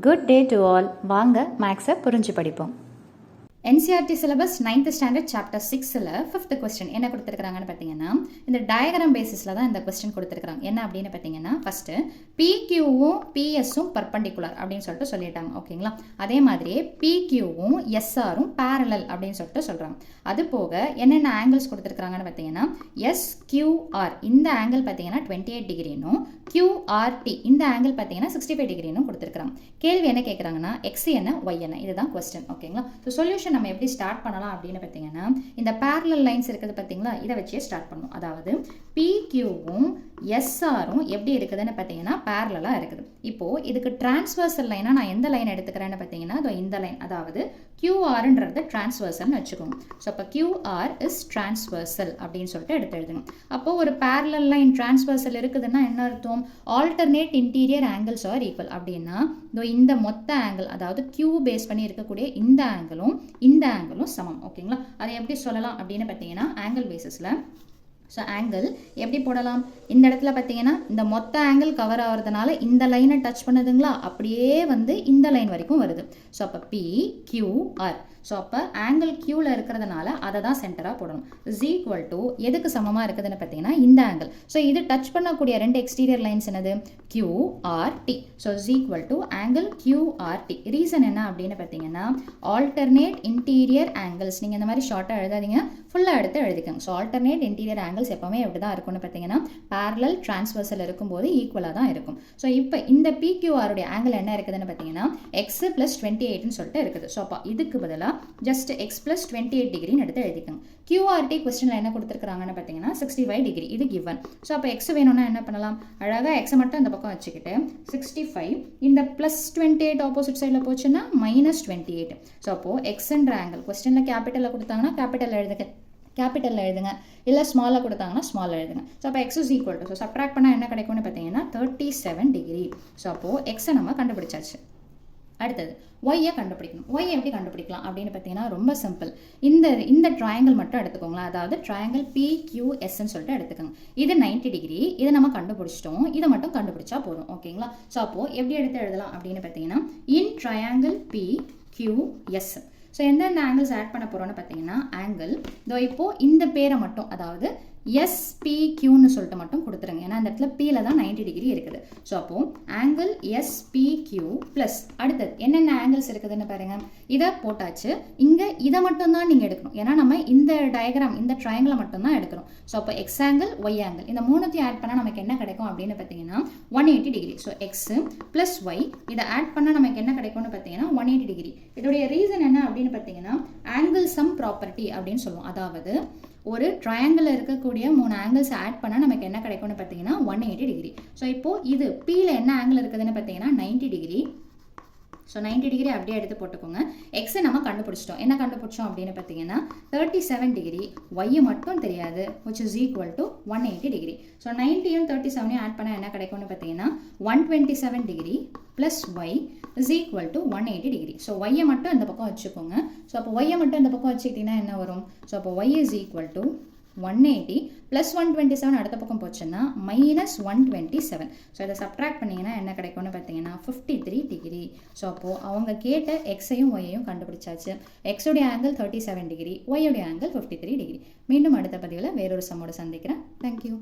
Good day to all. வாங்க மேக்ஸை புரிஞ்சு படிப்போம். NCERT syllabus 9th standard chapter 6ல் 5th கொஸ்டின் என்ன கொடுத்துருக்காங்கன்னு பார்த்தீங்கன்னா, இந்த டயக்ராம் பேசிஸில் தான் இந்த கொஸ்டின் கொடுத்துருக்காங்க. என்ன அப்படின்னு பார்த்தீங்கன்னா, ஃபஸ்ட்டு PQவும் PSவும் பர்பண்டிகுலர் அப்படின்னு சொல்லிட்டு சொல்லிட்டாங்க. ஓகேங்களா? அதே மாதிரியே PQவும் SRவும் பேரலல் அப்படின்னு சொல்லிட்டு சொல்கிறாங்க. அது போக என்னென்ன ஆங்கிள்ஸ் கொடுத்துருக்காங்கன்னு பார்த்தீங்கன்னா, SQR இந்த ஆங்கிள் பார்த்தீங்கன்னா 28 டிகிரினும், QRT இந்த ஆங்கிள் பார்த்தீங்கன்னா 65 டிகிரினும் கொடுத்துருக்காங்க. கேள்வி என்ன கேட்குறாங்கன்னா, X என்ன Y என்ன, இதுதான் கொஸ்டின். ஓகேங்களா? ஸோ சொல்யூஷன் நம்ம எப்படி ஸ்டார்ட் பண்ணலாம் அப்படின்னு பார்த்தீங்கன்னா, இந்த parallel லைன்ஸ் இருக்குது பார்த்தீங்களா, இதை வச்சே ஸ்டார்ட் பண்ணணும். அதாவது PQவும் SRவும் எப்படி இருக்குதுன்னு பார்த்தீங்கன்னா பேரலாக இருக்குது. இப்போது இதுக்கு டிரான்ஸ்வர்சல் லைனாக நான் எந்த லைன் எடுத்துக்கிறேன்னு பார்த்தீங்கன்னா, இந்த லைன், அதாவது QRன்றது டிரான்ஸ்வர்சல்னு வச்சுக்கோங்க. ஸோ அப்போ QR இஸ் டிரான்ஸ்வர்சல் அப்படின்னு சொல்லிட்டு எடுத்து எழுதுங்க. அப்போது ஒரு பேரலல் லைன் டிரான்ஸ்வர்சல் இருக்குதுன்னா என்ன அர்த்தம்? Alternate interior angles R equal அப்படின்னா இந்த மொத்த ஆங்கிள், அதாவது Q பேஸ் பண்ணி இருக்கக்கூடிய இந்த ஆங்கிளும் சமம். ஓகேங்களா? அதை எப்படி சொல்லலாம் அப்படின்னு பார்த்தீங்கன்னா, ஆங்கிள் பேசிஸில் ஸோ ஆங்கிள் எப்படி போடலாம்? இந்த இடத்துல பார்த்தீங்கன்னா இந்த மொத்த ஆங்கிள் கவர் ஆகிறதுனால இந்த லைனை டச் பண்ணுதுங்களா, அப்படியே இந்த லைன் வரைக்கும் வருது. ஸோ அப்போ PQR. ஸோ அப்போ ஆங்கிள் Qவில் இருக்கிறதுனால அதை தான் சென்டராக போடணும். இஸ் ஈக்குவல் டு எதுக்கு சமமாக இருக்குதுன்னு பார்த்தீங்கன்னா இந்த ஆங்கிள். ஸோ இது டச் பண்ணக்கூடிய ரெண்டு எக்ஸ்டீரியர் லைன்ஸ் என்னது? QRT. So is equal to angle QRT. Reason என்ன அப்படின்னு பார்த்தீங்கன்னா, ஆல்டர்னேட் இன்டீரியர் ஆங்கிள்ஸ். நீங்கள் இந்த மாதிரி ஷார்ட்டாக எழுதாதீங்க, ஃபுல்லாக எடுத்து எழுதிக்கோங்க. ஸோ ஆல்டர்னேட் இன்டீரியர் ஆங்கிள்ஸ் எப்போவுமே எப்படி தான் இருக்கும்னு பார்த்தீங்கன்னா, பேரலல் டிரான்ஸ்வர்சல் இருக்கும்போது ஈக்குவலாக தான் இருக்கும். ஸோ இப்போ இந்த PQRுடைய ஆங்கிள் என்ன இருக்குதுன்னு பார்த்தீங்கன்னா X + 28ன்னு சொல்லிட்டு இருக்குது. ஸோ அப்போ இதுக்கு பதிலாக ஜஸ்ட் X + 28 டிகிரின்னு எடுத்து எழுதிக்கோங்க. QRT கொஸ்டினில் என்ன கொடுத்துருக்காங்கன்னு பார்த்தீங்கன்னா 65 டிகிரி, இது கிவன். ஸோ அப்போ X வேணும்னா என்ன பண்ணலாம்? அழகாக X மட்டும் இந்த பக்கம் வச்சுக்கிட்டு 65 இந்த +28 ஆப்போசிட் சைடில் போச்சுன்னா -28. ஸோ அப்போது எக்ஸ்ன்ற ஆங்கிள் கொஸ்டினில் கேபிட்டலில் கொடுத்தாங்கன்னா கேபிட்டலில் எழுதுங்க, இல்லை ஸ்மாலாக கொடுத்தாங்கன்னா ஸ்மால் எழுதுங்க. ஸோ அப்போ X is equal to, so subtract பண்ணால் என்ன கிடைக்கும்னு பார்த்தீங்கன்னா 37 டிகிரி. ஸோ அப்போது Xை நம்ம கண்டுபிடிச்சாச்சு. அடுத்தது ஒய்யை கண்டுபிடிக்கணும். ஒய் எப்படி கண்டுபிடிக்கலாம் அப்படின்னு பார்த்தீங்கன்னா ரொம்ப சிம்பிள். இந்த ட்ரையாங்கிள் மட்டும் எடுத்துக்கோங்களேன். அதாவது ட்ரையாங்கிள் PQSன்னு சொல்லிட்டு எடுத்துக்கோங்க. இது 90 டிகிரி, இதை நம்ம கண்டுபிடிச்சிட்டோம். இதை மட்டும் கண்டுபிடிச்சா போதும். ஓகேங்களா? ஸோ அப்போது எப்படி எடுத்து எழுதலாம் அப்படின்னு பார்த்தீங்கன்னா, இன் ட்ரையாங்கிள் PQS. ஸோ எந்தெந்த ஆங்கிள்ஸ் ஆட் பண்ண போகிறோன்னு பார்த்தீங்கன்னா, ஆங்கிள் இப்போது இந்த பேரை மட்டும், அதாவது SPQன்னு சொல்லிட்டு மட்டும் கொடுத்துருங்க. ஏன்னா அந்த இடத்துல Pல தான் 90 டிகிரி இருக்குது. ஸோ அப்போது ஆங்கிள் SPQ ப்ளஸ் அடுத்தது என்னென்ன ஆங்கிள்ஸ் இருக்குதுன்னு பாருங்கள். இதை போட்டாச்சு. இங்கே இதை மட்டும்தான் நீங்கள் எடுக்கணும். ஏன்னா நம்ம இந்த டயக்ராம் இந்த ட்ரையாங்கிளை மட்டும்தான் எடுக்கணும். ஸோ அப்போ X ஆங்கிள் Y ஆங்கிள் இந்த மூணுத்தையும் ஆட் பண்ணால் நமக்கு என்ன கிடைக்கும் அப்படின்னு பார்த்தீங்கன்னா 180 degree. So X plus Y இதை ஆட் பண்ணால் நமக்கு என்ன கிடைக்கும்னு பார்த்தீங்கன்னா 180 டிகிரி. இதோடைய ரீசன் என்ன அப்படின்னு பார்த்தீங்கன்னா, ஆங்கிள் சம் ப்ராப்பர்ட்டி அப்படின்னு சொல்லுவோம். அதாவது ஒரு ட்ரையாங்கிள் இருக்கக்கூடிய 3 ஆங்கிள்ஸ் ஆட் பண்ணால் நமக்கு என்ன கிடைக்கும்னு பார்த்தீங்கன்னா 180 டிகிரி. ஸோ இப்போது இது Pல என்ன ஆங்கிள் இருக்குதுன்னு பார்த்தீங்கன்னா 90 டிகிரி. ஸோ 90 டிகிரி அப்படியே எடுத்து போட்டுக்கோங்க. எக்ஸை நம்ம கண்டுபிடிச்சிட்டோம். என்ன கண்டுபிடிச்சோம் அப்படின்னு பார்த்தீங்கன்னா 37 டிகிரி. ஒய்யை மட்டும் தெரியாது, which is equal to 180 degree. So 90யும் 37யும் ஆட் பண்ணால் என்ன கிடைக்கும்னு பார்த்தீங்கன்னா 127 degree plus Y is equal to 180 degree. So ஒய்யை மட்டும் இந்த பக்கம் வச்சுக்கோங்க. ஸோ அப்போ ஒய்யை மட்டும் இந்த பக்கம் வச்சுக்கிட்டிங்கன்னா என்ன வரும்? ஸோ அப்போ y is equal to 180 plus 127 அடுத்த பக்கம் போச்சுன்னா -127. ஸோ இதை சப்ட்ராக்ட் பண்ணிங்கன்னா என்ன கிடைக்கும்னு பார்த்தீங்கன்னா 53 டிகிரி. ஸோ அப்போது அவங்க கேட்ட எக்ஸையும் ஒய்யையும் கண்டுபிடிச்சாச்சு. எக்ஸோடைய ஆங்கிள் 37 டிகிரி, ஒய்யோடைய ஆங்கிள் 53 டிகிரி. மீண்டும் அடுத்த பதிவில் வேறொரு சம்மோடு சந்திக்கிறேன். தேங்க்யூ.